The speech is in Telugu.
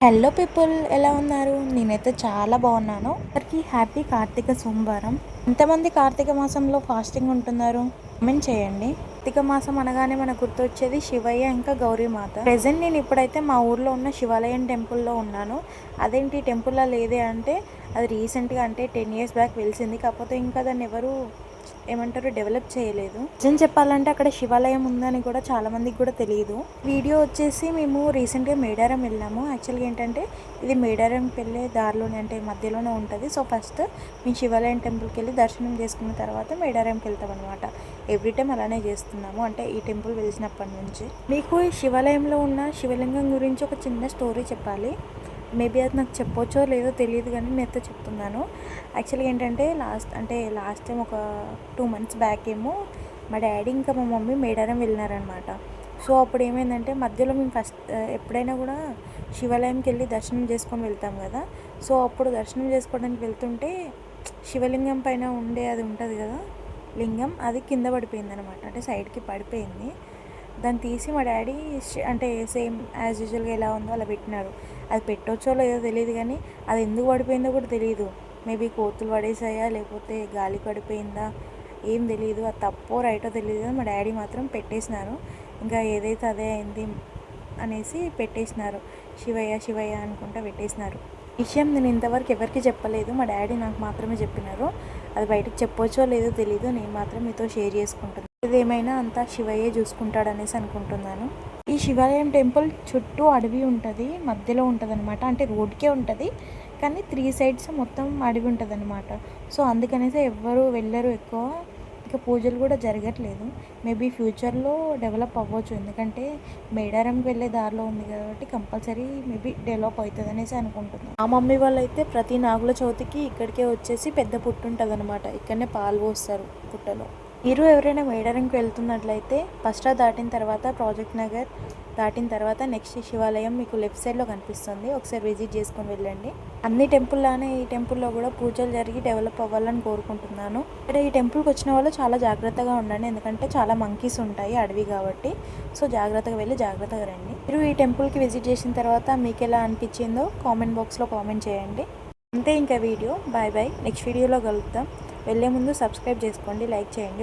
హలో పీపుల్, ఎలా ఉన్నారు? నేనైతే చాలా బాగున్నాను. అందరికీ హ్యాపీ కార్తీక సోమవారం. ఎంతమంది కార్తీక మాసంలో ఫాస్టింగ్ ఉంటున్నారు? కామెంట్ చేయండి. కార్తీక మాసం అనగానే మనకు గుర్తొచ్చేది శివయ్య ఇంకా గౌరీమాత. ప్రెజెంట్ నేను ఇప్పుడైతే మా ఊర్లో ఉన్న శివాలయం టెంపుల్లో ఉన్నాను. అదేంటి టెంపుల్లో లేదే అంటే, అది రీసెంట్గా అంటే 10 years బ్యాక్ వెలిసింది. కాకపోతే ఇంకా దాన్ని ఎవరు డెవలప్ చేయలేదు. నిజం చెప్పాలంటే అక్కడ శివాలయం ఉందని కూడా చాలా మందికి కూడా తెలియదు. వీడియో వచ్చేసి మేము రీసెంట్గా మేడారం వెళ్ళాము. యాక్చువల్గా ఏంటంటే ఇది మేడారంకి వెళ్ళే దారిలోనే అంటే మధ్యలోనే ఉంటుంది. సో ఫస్ట్ మేము శివాలయం టెంపుల్కి వెళ్ళి దర్శనం చేసుకున్న తర్వాత మేడారంకి వెళ్తాం అనమాట. ఎవ్రీ టైం అలానే చేస్తున్నాము, అంటే ఈ టెంపుల్ వెలిసినప్పటి నుంచి. మీకు ఈ శివాలయంలో ఉన్న శివలింగం గురించి ఒక చిన్న స్టోరీ చెప్పాలి. మేబీ అది నాకు చెప్పొచ్చో లేదో తెలియదు, కానీ నేనైతే చెప్తున్నాను. యాక్చువల్గా ఏంటంటే లాస్ట్ టైం ఒక 2 months బ్యాక్ ఏమో మా డాడీ ఇంకా మా మమ్మీ మేడారం వెళ్ళినారనమాట. సో అప్పుడు ఏమైందంటే మధ్యలో మేము ఫస్ట్ ఎప్పుడైనా కూడా శివాలయంకి వెళ్ళి దర్శనం చేసుకొని వెళ్తాం కదా. సో అప్పుడు దర్శనం చేసుకోవడానికి వెళ్తుంటే శివలింగం పైన ఉండే అది ఉంటుంది కదా లింగం, అది కింద పడిపోయింది అనమాట. అంటే సైడ్కి పడిపోయింది. దాన్ని తీసి మా డాడీ అంటే సేమ్ యాజ్ యూజువల్గా ఎలా ఉందో అలా పెట్టినారు. అది పెట్టొచ్చో లేదో తెలియదు, కానీ అది ఎందుకు పడిపోయిందో కూడా తెలియదు. మేబీ కోతులు పడేసాయా లేకపోతే గాలి పడిపోయిందా ఏం తెలియదు. అది తప్పో రైటో తెలియదు, మా డాడీ మాత్రం పెట్టేసినారు. ఇంకా ఏదైతే అదే అయింది అనేసి పెట్టేసినారు. శివయ్య శివయ్య అనుకుంటా పెట్టేసినారు. విషయం నేను ఇంతవరకు ఎవరికి చెప్పలేదు, మా డాడీ నాకు మాత్రమే చెప్పినారు. అది బయటకు చెప్పొచ్చో లేదో తెలీదు, నేను మాత్రం మీతో షేర్ చేసుకుంటున్నాను. ఇదేమైనా అంతా శివయ్యే చూసుకుంటాడనేసి అనుకుంటున్నాను. ఈ శివాలయం టెంపుల్ చుట్టూ అడవి ఉంటుంది, మధ్యలో ఉంటుంది అనమాట. అంటే రోడ్కే ఉంటుంది, కానీ 3 sides మొత్తం అడవి ఉంటుంది అనమాట. సో అందుకనేసి ఎవ్వరు వెళ్ళరు ఎక్కువ. ఇక పూజలు కూడా జరగట్లేదు. మేబీ ఫ్యూచర్లో డెవలప్ అవ్వచ్చు, ఎందుకంటే మేడారంకి వెళ్ళే దారిలో ఉంది కాబట్టి కంపల్సరీ మేబీ డెవలప్ అవుతుంది అనేసి అనుకుంటున్నాను. మా మమ్మీ వాళ్ళు అయితే ప్రతి నాగుల చవితికి ఇక్కడికే వచ్చేసి పెద్ద పుట్టు ఉంటుంది అనమాట. ఇక్కడనే పాలు పోస్తారు పుట్టలో. మీరు ఎవరైనా మేడారంకి వెళ్తున్నట్లయితే పస్టా దాటిన తర్వాత ప్రాజెక్ట్ నగర్ దాటిన తర్వాత నెక్స్ట్ శివాలయం మీకు లెఫ్ట్ సైడ్లో కనిపిస్తుంది. ఒకసారి విజిట్ చేసుకొని వెళ్ళండి. అన్ని టెంపుల్లానే ఈ టెంపుల్లో కూడా పూజలు జరిగి డెవలప్ అవ్వాలని కోరుకుంటున్నాను. ఇక్కడ ఈ టెంపుల్కి వచ్చిన వాళ్ళు చాలా జాగ్రత్తగా ఉండండి, ఎందుకంటే చాలా మంకీస్ ఉంటాయి అడవి కాబట్టి. సో జాగ్రత్తగా వెళ్ళి జాగ్రత్తగా రండి. మీరు ఈ టెంపుల్కి విజిట్ చేసిన తర్వాత మీకు ఎలా అనిపించిందో కామెంట్ బాక్స్లో కామెంట్ చేయండి. అంతే ఇంకా వీడియో. Bye bye. నెక్స్ట్ వీడియోలో కలుద్దాం. వెళ్ళే ముందు సబ్స్క్రైబ్ చేసుకోండి, లైక్ చేయండి.